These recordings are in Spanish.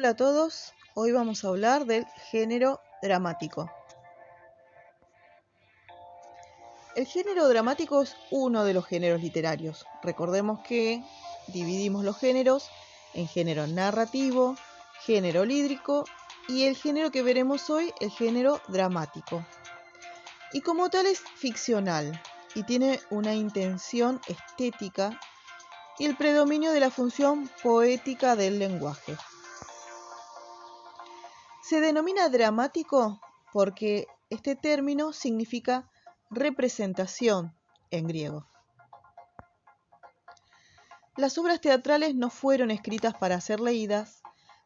Hola a todos, hoy vamos a hablar del género dramático. El género dramático es uno de los géneros literarios. Recordemos que dividimos los géneros en género narrativo, género lírico y el género que veremos hoy, el género dramático. Y como tal es ficcional y tiene una intención estética y el predominio de la función poética del lenguaje. Se denomina dramático porque este término significa representación en griego. Las obras teatrales no fueron escritas para ser leídas,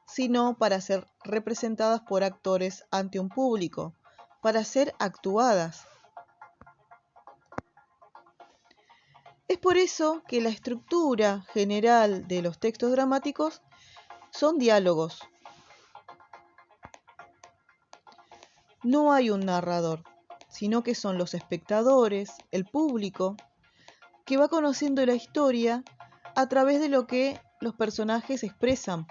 sino para ser representadas por actores ante un público, para ser actuadas. Es por eso que la estructura general de los textos dramáticos son diálogos. No hay un narrador, sino que son los espectadores, el público, que va conociendo la historia a través de lo que los personajes expresan.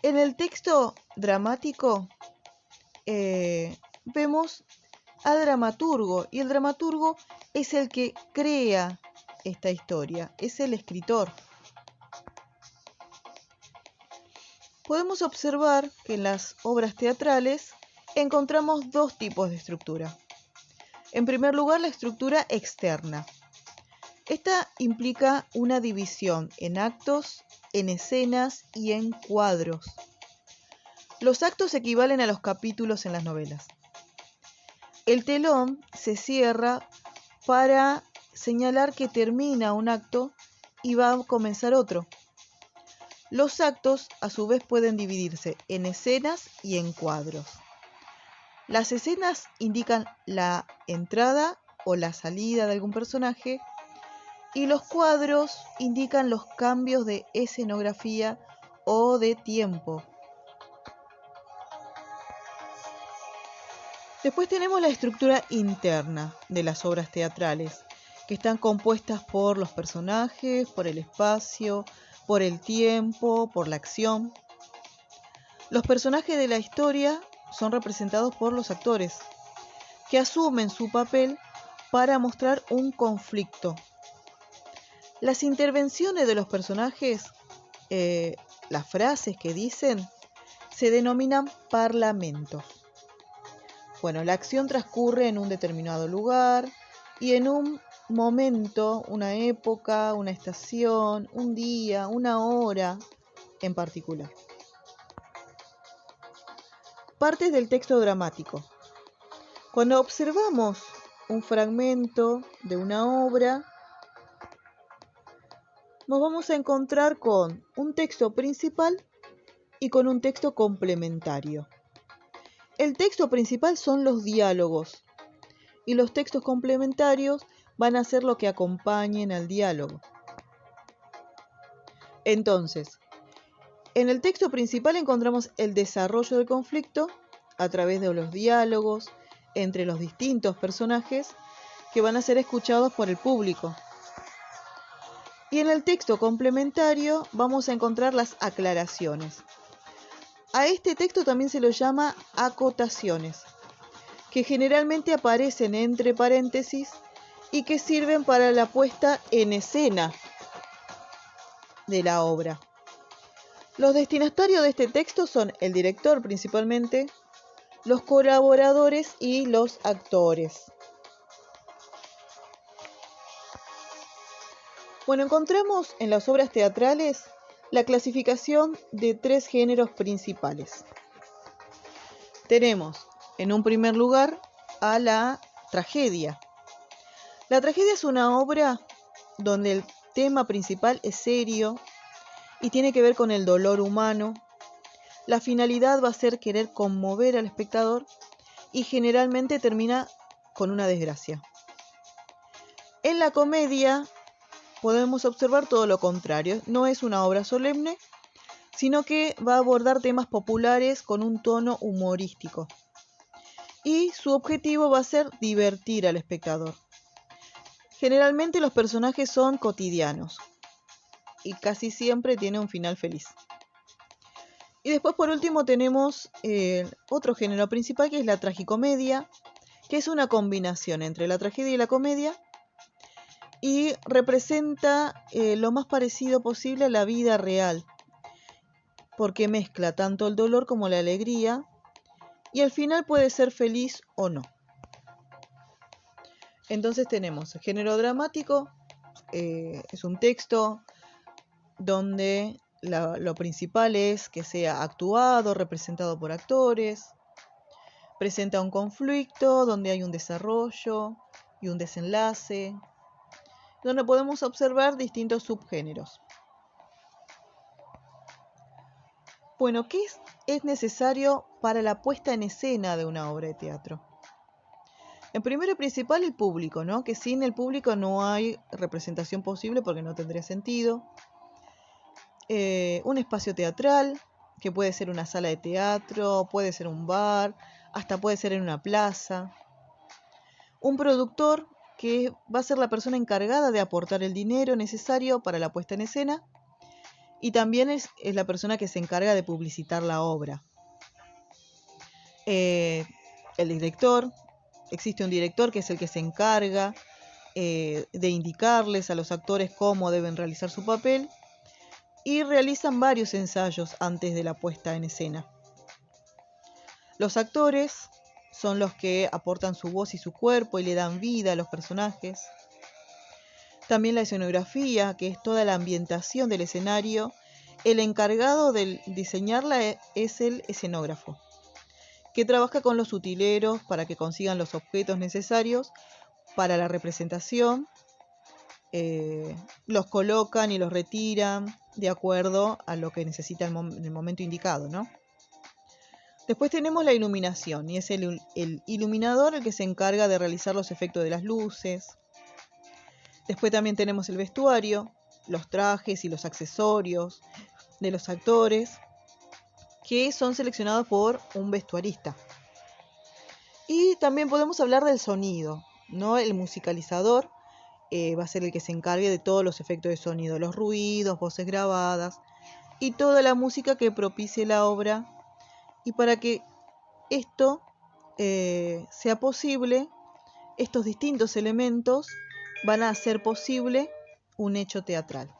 En el texto dramático vemos al dramaturgo, y el dramaturgo es el que crea esta historia, es el escritor. Podemos observar que en las obras teatrales encontramos dos tipos de estructura. En primer lugar, la estructura externa. Esta implica una división en actos, en escenas y en cuadros. Los actos equivalen a los capítulos en las novelas. El telón se cierra para señalar que termina un acto y va a comenzar otro. Los actos, a su vez, pueden dividirse en escenas y en cuadros. Las escenas indican la entrada o la salida de algún personaje y los cuadros indican los cambios de escenografía o de tiempo. Después tenemos la estructura interna de las obras teatrales, que están compuestas por los personajes, por el espacio, por el tiempo, por la acción. Los personajes de la historia son representados por los actores, que asumen su papel para mostrar un conflicto. Las intervenciones de los personajes, las frases que dicen, se denominan parlamentos. Bueno, la acción transcurre en un determinado lugar y en un momento, una época, una estación, un día, una hora en particular. Partes del texto dramático. Cuando observamos un fragmento de una obra, nos vamos a encontrar con un texto principal y con un texto complementario. El texto principal son los diálogos y los textos complementarios van a ser lo que acompañen al diálogo. Entonces, en el texto principal encontramos el desarrollo del conflicto a través de los diálogos entre los distintos personajes que van a ser escuchados por el público. Y en el texto complementario vamos a encontrar las aclaraciones. A este texto también se lo llama acotaciones, que generalmente aparecen entre paréntesis y que sirven para la puesta en escena de la obra. Los destinatarios de este texto son el director principalmente, los colaboradores y los actores. Bueno, encontramos en las obras teatrales la clasificación de tres géneros principales. Tenemos, en un primer lugar, a la tragedia. La tragedia es una obra donde el tema principal es serio y tiene que ver con el dolor humano. La finalidad va a ser querer conmover al espectador y generalmente termina con una desgracia. En la comedia podemos observar todo lo contrario. No es una obra solemne, sino que va a abordar temas populares con un tono humorístico. Y su objetivo va a ser divertir al espectador. Generalmente los personajes son cotidianos. y casi siempre tiene un final feliz. Y después por último tenemos otro género principal que es la tragicomedia, que es una combinación entre la tragedia y la comedia y representa lo más parecido posible a la vida real, porque mezcla tanto el dolor como la alegría y al final puede ser feliz o no. Entonces tenemos el género dramático, es un texto donde lo principal es que sea actuado, representado por actores, presenta un conflicto donde hay un desarrollo y un desenlace, donde podemos observar distintos subgéneros. Bueno, ¿qué es necesario para la puesta en escena de una obra de teatro? En primero y principal el público, ¿no? Que sin el público no hay representación posible porque no tendría sentido. Un espacio teatral, que puede ser una sala de teatro, puede ser un bar, hasta puede ser en una plaza. Un productor, que va a ser la persona encargada de aportar el dinero necesario para la puesta en escena, y también es la persona que se encarga de publicitar la obra. El director, existe un director que es el que se encarga de indicarles a los actores cómo deben realizar su papel, y realizan varios ensayos antes de la puesta en escena. Los actores son los que aportan su voz y su cuerpo y le dan vida a los personajes. También la escenografía, que es toda la ambientación del escenario. El encargado de diseñarla es el escenógrafo, que trabaja con los utileros para que consigan los objetos necesarios para la representación. Los colocan y los retiran de acuerdo a lo que necesita en el momento indicado, ¿no? Después tenemos la iluminación, y es el iluminador el que se encarga de realizar los efectos de las luces. Después también tenemos el vestuario, los trajes y los accesorios de los actores, que son seleccionados por un vestuarista. Y también podemos hablar del sonido, ¿no? El musicalizador va a ser el que se encargue de todos los efectos de sonido, los ruidos, voces grabadas y toda la música que propicie la obra. Y para que esto sea posible, estos distintos elementos van a hacer posible un hecho teatral.